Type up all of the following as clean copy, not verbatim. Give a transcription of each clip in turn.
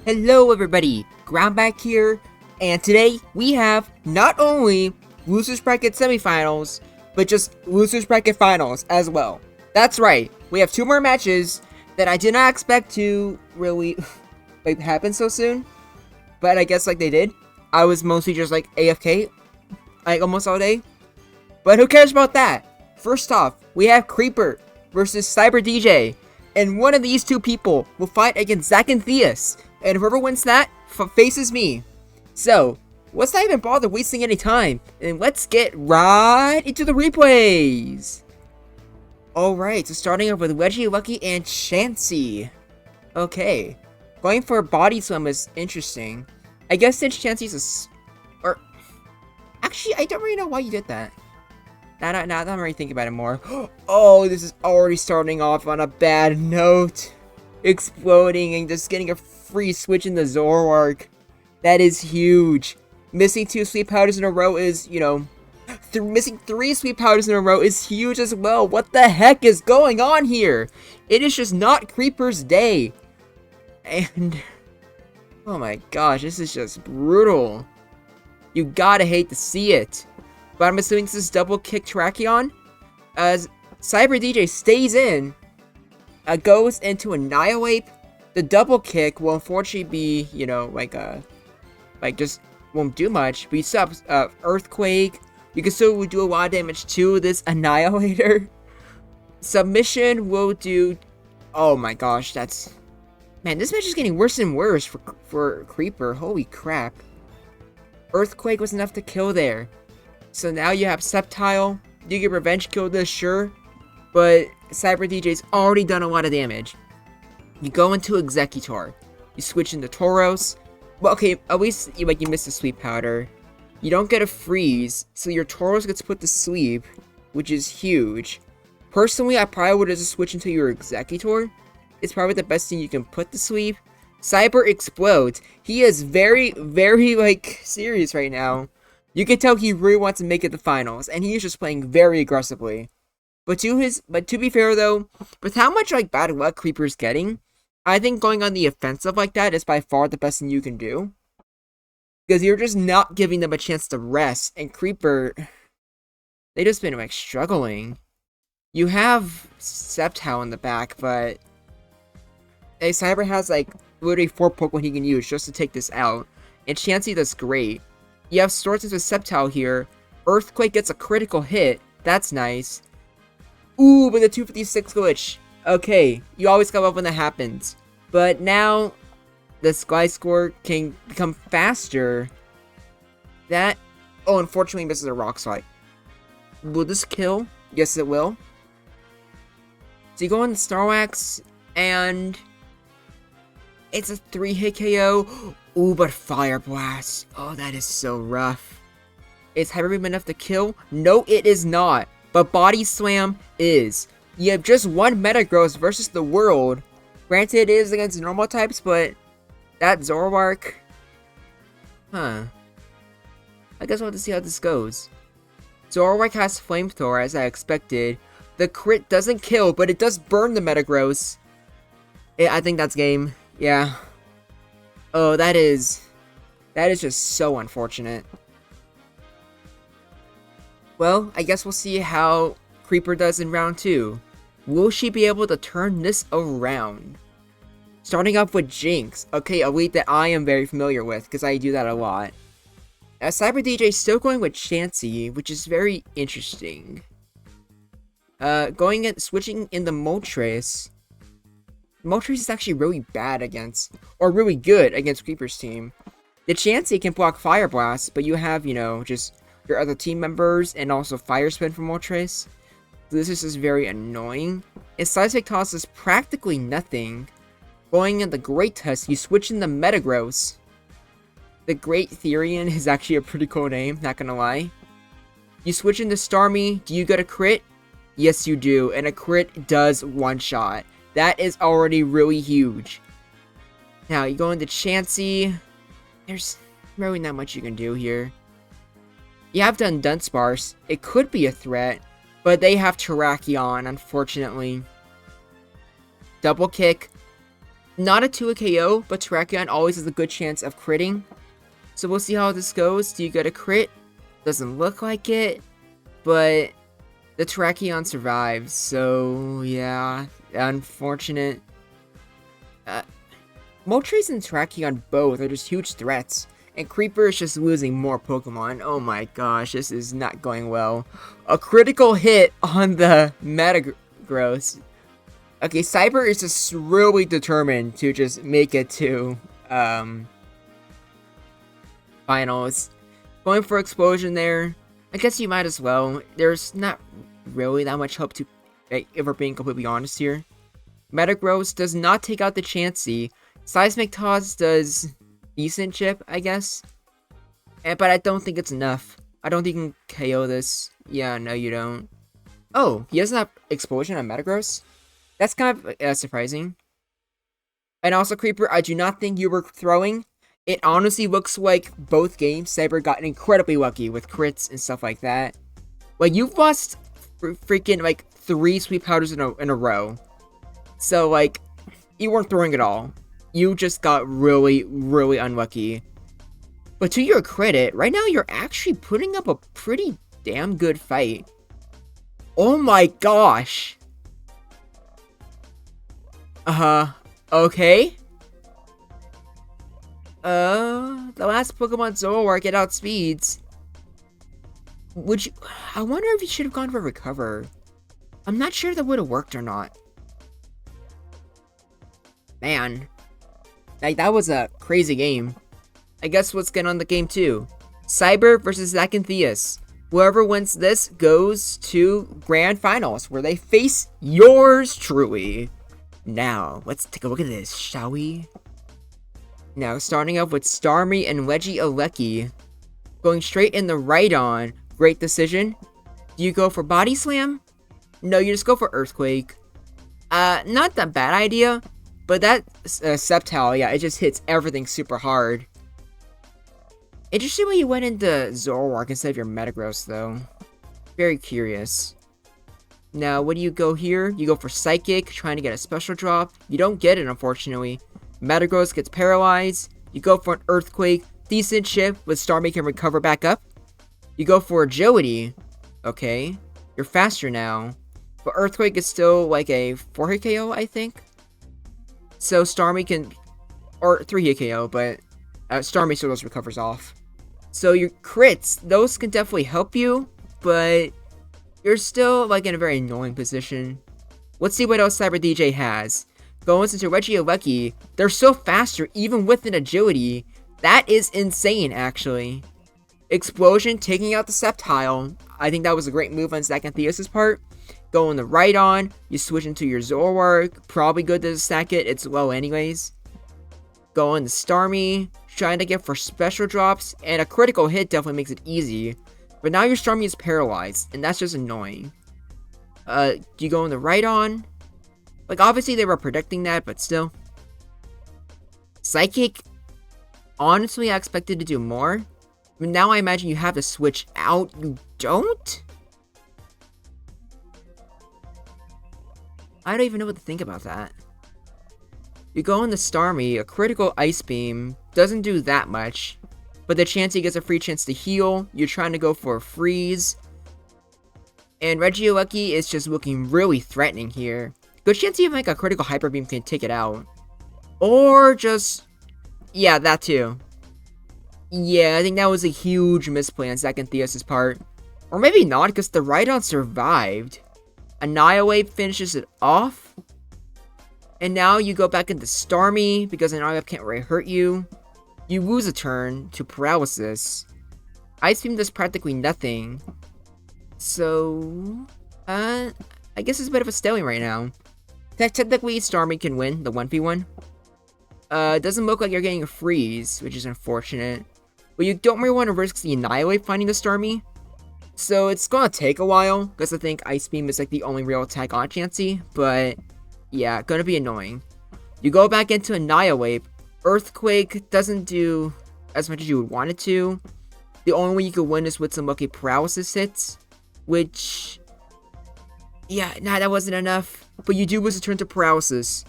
Hello everybody, Groundback here, and today we have not only Losers Bracket Semifinals, but just Losers Bracket Finals as well. That's right, we have two more matches that I did not expect to really happen so soon, but I guess they did. I was mostly just AFK, almost all day, but who cares about that? First off, we have Creeper versus Cyber DJ, and one of these two people will fight against Zach and Theus. And whoever wins that faces me. So, let's not even bother wasting any time, and let's get right into the replays. Alright, so starting off with Wedgie, Lucky, and Chansey. Okay, going for a body slam is interesting. I guess since Chansey's actually, I don't really know why you did that. Now I'm really thinking about it more. Oh, this is already starting off on a bad note. Exploding and just getting a free switch in the Zoroark. That is huge. Missing 2 sweet powders in a row is, missing 3 sweet powders in a row is huge as well. What the heck is going on here? It is just not Creeper's day. And, oh my gosh, this is just brutal. You gotta hate to see it. But I'm assuming this is double kick Terrakion. As Cyber DJ stays in, goes into Annihilate. The double kick will unfortunately be, just won't do much. But you still have Earthquake. You can still do a lot of damage to this Annihilator. Submission will do. Oh my gosh, that's. Man, this match is getting worse and worse for Creeper. Holy crap. Earthquake was enough to kill there. So now you have Sceptile. You get revenge kill this, sure. But Cyber DJ's already done a lot of damage. You go into Executor. You switch into Tauros. Well, okay, at least you miss the Sweet Powder. You don't get a freeze, so your Tauros gets put to sleep, which is huge. Personally, I probably would have just switched into your Executor. It's probably the best thing you can put to sleep. Cyber explodes. He is very, very, serious right now. You can tell he really wants to make it the finals, and he is just playing very aggressively. But to be fair though, with how much bad luck Creeper's getting, I think going on the offensive like that is by far the best thing you can do. Because you're just not giving them a chance to rest, and Creeper, they just been struggling. You have Sceptile in the back, but Cyber has literally 4 Pokemon he can use just to take this out. And Chansey does great. You have Swords with Sceptile here. Earthquake gets a critical hit. That's nice. Ooh, but the 256 glitch. Okay, you always come up when that happens. But now, the Sky Score can become faster. That, oh, unfortunately misses a Rock Slide. Will this kill? Yes, it will. So you go on the Starwax, and it's a 3-hit KO. Ooh, but Fire Blast. Oh, that is so rough. Is Hyper Beam enough to kill? No, it is not. But Body Slam is. You have just one Metagross versus the world. Granted, it is against normal types, but that Zoroark. Huh. I guess we'll have to see how this goes. Zoroark has Flamethrower, as I expected. The crit doesn't kill, but it does burn the Metagross. I think that's game. Yeah. Oh, that is just so unfortunate. Well, I guess we'll see how Creeper does in round 2. Will she be able to turn this around? Starting off with Jinx. Okay, a lead that I am very familiar with, because I do that a lot. Cyber DJ still going with Chansey, which is very interesting. Switching in the Moltres. Moltres is actually really bad against, or really good against Creeper's team. The Chansey can block Fire Blast, but you have, just your other team members, and also Fire Spin from Moltres. So this is just very annoying. Its Seismic Toss is practically nothing. Going in the Great Test, you switch in the Metagross. The Great Therian is actually a pretty cool name, not gonna lie. You switch into Starmie, do you get a crit? Yes, you do, and a crit does one-shot. That is already really huge. Now, you go into Chansey. There's really not much you can do here. You have done Dunsparce. It could be a threat, but they have Terrakion, unfortunately. Double kick. Not a 2 KO, but Terrakion always has a good chance of critting. So we'll see how this goes. Do you get a crit? Doesn't look like it, but the Terrakion survives. So yeah, unfortunate. Moltres and Terrakion both are just huge threats. And Creeper is just losing more Pokemon. Oh my gosh, this is not going well. A critical hit on the Metagross. Okay, Cyber is just really determined to just make it to finals. Going for Explosion there. I guess you might as well. There's not really that much hope to, if we're being completely honest here. Metagross does not take out the Chansey. Seismic Toss does decent chip, I guess. But I don't think it's enough. I don't think you can KO this. Yeah, no you don't. Oh, he doesn't have Explosion on Metagross? That's kind of surprising. And also, Creeper, I do not think you were throwing. It honestly looks like both games, Cyber got incredibly lucky with crits and stuff like that. Like, you've lost freaking, like, 3 Sweet Powders in a row. So, like, you weren't throwing at all. You just got really, really unlucky. But to your credit, right now you're actually putting up a pretty damn good fight. Oh my gosh! Okay. The last Pokemon Zoroark it outspeeds. I wonder if you should have gone for Recover. I'm not sure that would have worked or not. Man. Like, that was a crazy game. I guess let's get on the game 2. Cyber versus Zachynthias. Whoever wins this goes to Grand Finals, where they face yours truly. Now, let's take a look at this, shall we? Now, starting off with Starmie and Regieleki. Going straight in the right on. Great decision. Do you go for Body Slam? No, you just go for Earthquake. Not that bad idea. But that Sceptile, yeah, it just hits everything super hard. Interesting why you went into Zoroark instead of your Metagross, though. Very curious. Now, what do you go here? You go for Psychic, trying to get a special drop. You don't get it, unfortunately. Metagross gets paralyzed. You go for an Earthquake. Decent chip, but Starmie can recover back up. You go for Agility. Okay. You're faster now. But Earthquake is still like a 4-hit KO, I think. So Starmie can, or 3-hit KO, but Starmie still just recovers off. So your crits, those can definitely help you, but you're still like in a very annoying position. Let's see what else Cyber DJ has. Going into Regieleki, they're so faster even with an agility. That is insane, actually. Explosion, taking out the Sceptile. I think that was a great move on Zachynthias' part. Going the right on, you switch into your Zoroark. Probably good to stack it, it's low anyways. Going to Starmie, trying to get for special drops, and a critical hit definitely makes it easy. But now your Starmie is paralyzed, and that's just annoying. Do you go in the right on? Like, obviously they were predicting that, but still. Psychic, honestly I expected to do more. But now I imagine you have to switch out. You don't? I don't even know what to think about that. You go into Starmie, a critical Ice Beam doesn't do that much, but the Chansey gets a free chance to heal. You're trying to go for a Freeze, and Regieleki is just looking really threatening here. Good chance even like a critical Hyper Beam can take it out, or just, yeah, that too. Yeah, I think that was a huge misplay on Zachynthias' part, or maybe not, because the Rhydon survived. Annihilate finishes it off. And now you go back into Starmie, because Annihilate can't really hurt you. You lose a turn to Paralysis. Ice Beam does practically nothing. So, I guess it's a bit of a stalemate right now. Technically, Starmie can win the 1v1. It doesn't look like you're getting a freeze, which is unfortunate. But you don't really want to risk the Annihilate finding the Starmie. So it's gonna take a while, because I think Ice Beam is like the only real attack on Chansey, but yeah, gonna be annoying. You go back into Annihilate. Earthquake doesn't do as much as you would want it to. The only way you could win is with some lucky paralysis hits, which, yeah, nah, that wasn't enough. But you do lose a turn to paralysis.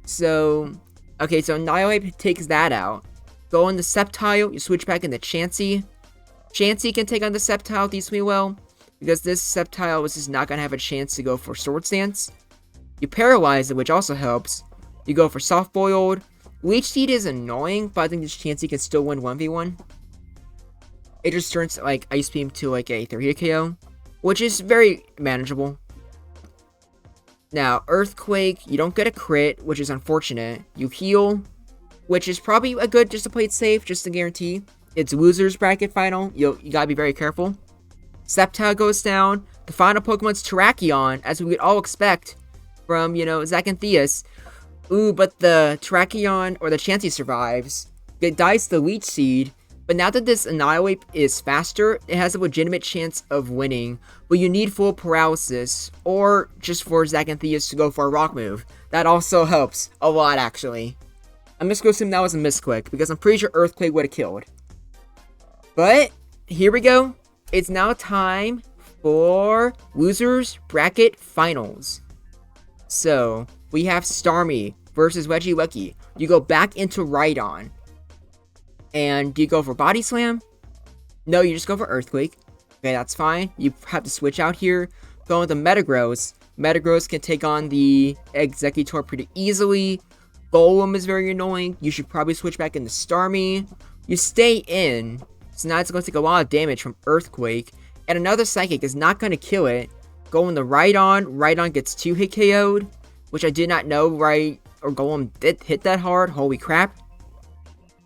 So, Okay, so Annihilate takes that out. Go on the Sceptile, you switch back into Chansey. Chansey can take on the Sceptile decently well, because this Sceptile is just not going to have a chance to go for Sword Stance. You Paralyze it, which also helps. You go for Soft Boiled. Leech Seed is annoying, but I think this Chansey can still win 1v1. It just turns like Ice Beam to like a 3-hit KO, which is very manageable. Now, Earthquake, you don't get a crit, which is unfortunate. You heal, which is probably a good just to play it safe, just to guarantee. It's Loser's Bracket Final. You gotta be very careful. Sceptile goes down. The final Pokemon's Terrakion, as we would all expect from, Zachantheus. Ooh, but the Terrakion or the Chansey survives. It dies to the Leech Seed. But now that this Annihilate is faster, it has a legitimate chance of winning. But you need full paralysis, or just for Zachantheus to go for a rock move. That also helps a lot, actually. I'm just going to assume that was a misclick, because I'm pretty sure Earthquake would have killed. But, here we go. It's now time for Losers Bracket Finals. So, we have Starmie versus Regieleki. You go back into Rhydon. And do you go for Body Slam? No, you just go for Earthquake. Okay, that's fine. You have to switch out here. Go with the Metagross. Metagross can take on the Executor pretty easily. Golem is very annoying. You should probably switch back into Starmie. You stay in. So now it's going to take a lot of damage from Earthquake. And another Psychic is not going to kill it. Go in the Rhydon. Rhydon gets 2-hit KO'd. Which I did not know Golem did hit that hard. Holy crap.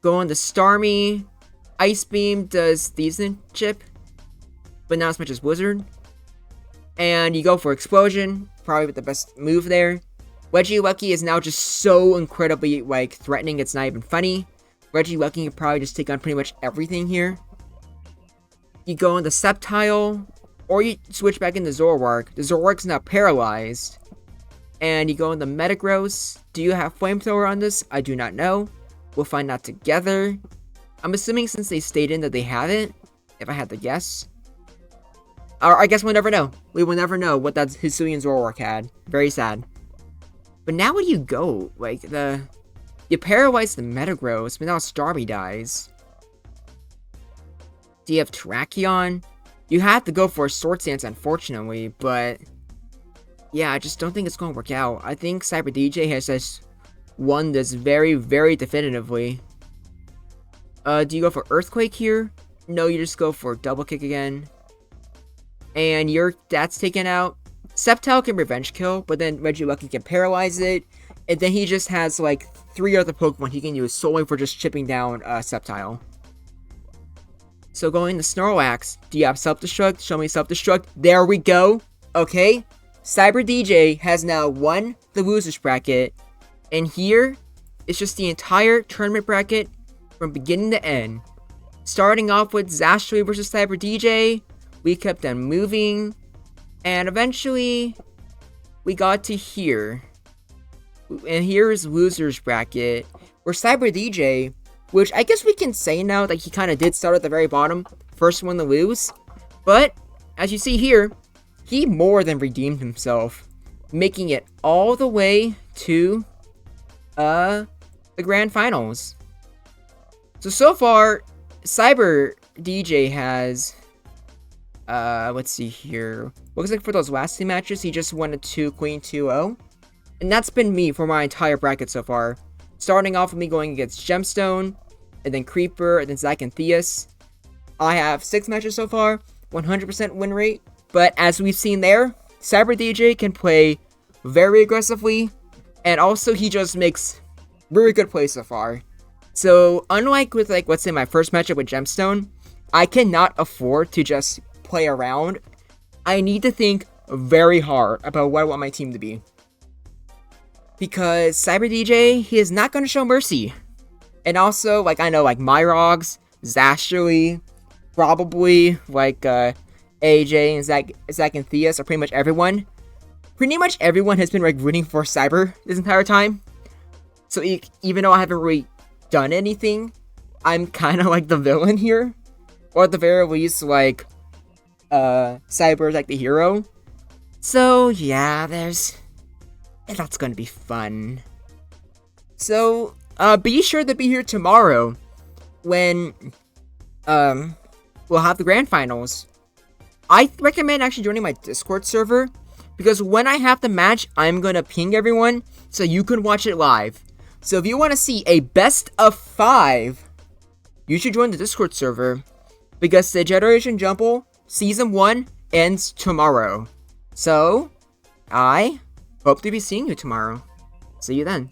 Go on the Starmie. Ice Beam does decent chip, but not as much as Blizzard. And you go for Explosion, probably the best move there. Regieleki is now just so incredibly, threatening, it's not even funny. Regieleki can probably just take on pretty much everything here. You go on the Sceptile, or you switch back into Zoroark. The Zoroark's now paralyzed. And you go on the Metagross. Do you have Flamethrower on this? I do not know. We'll find out together. I'm assuming since they stayed in that they haven't, if I had to guess. Or I guess we'll never know. We will never know what that Hisuian Zoroark had. Very sad. But now where do you go? You paralyze the Metagross, but now Starmie dies. Do you have Terrakion? You have to go for a Sword Stance, unfortunately, but yeah, I just don't think it's going to work out. I think Cyber DJ has just won this very, very definitively. Do you go for Earthquake here? No, you just go for Double Kick again. And that's taken out. Sceptile can Revenge Kill, but then Regieleki can Paralyze it. And then he just has, 3 other Pokemon he can use solely for just chipping down Sceptile. So going to Snorlax. Do you have Self-Destruct? Show me Self-Destruct. There we go. Okay. Cyber DJ has now won the Losers Bracket. And here, it's just the entire tournament bracket from beginning to end. Starting off with Zastri versus Cyber DJ, we kept on moving, and eventually, we got to here. And here's Losers Bracket, where Cyber DJ, which I guess we can say now that he kind of did start at the very bottom, first one to lose. But, as you see here, he more than redeemed himself, making it all the way to the grand finals. So far, Cyber DJ has, let's see here. Looks like for those last 2 matches, he just won a 2 Queen 2-0. And that's been me for my entire bracket so far. Starting off with me going against Gemstone, and then Creeper, and then Zachantheus. I have 6 matches so far, 100% win rate. But as we've seen there, Cyber DJ can play very aggressively, and also he just makes really good plays so far. So unlike with let's say my first matchup with Gemstone, I cannot afford to just play around. I need to think very hard about what I want my team to be. Because Cyber DJ, he is not going to show mercy. And also, I know, Myrogs, Zastri, probably, AJ and Zachantheus, or pretty much everyone. Pretty much everyone has been, rooting for Cyber this entire time. So even though I haven't really done anything, I'm kind of, the villain here. Or at the very least, Cyber is, the hero. So, yeah, that's going to be fun. So, be sure to be here tomorrow when we'll have the grand finals. I recommend actually joining my Discord server because when I have the match, I'm gonna ping everyone so you can watch it live. So if you want to see a best of 5, you should join the Discord server because the Generation Jumble Season 1 ends tomorrow. So, I hope to be seeing you tomorrow. See you then.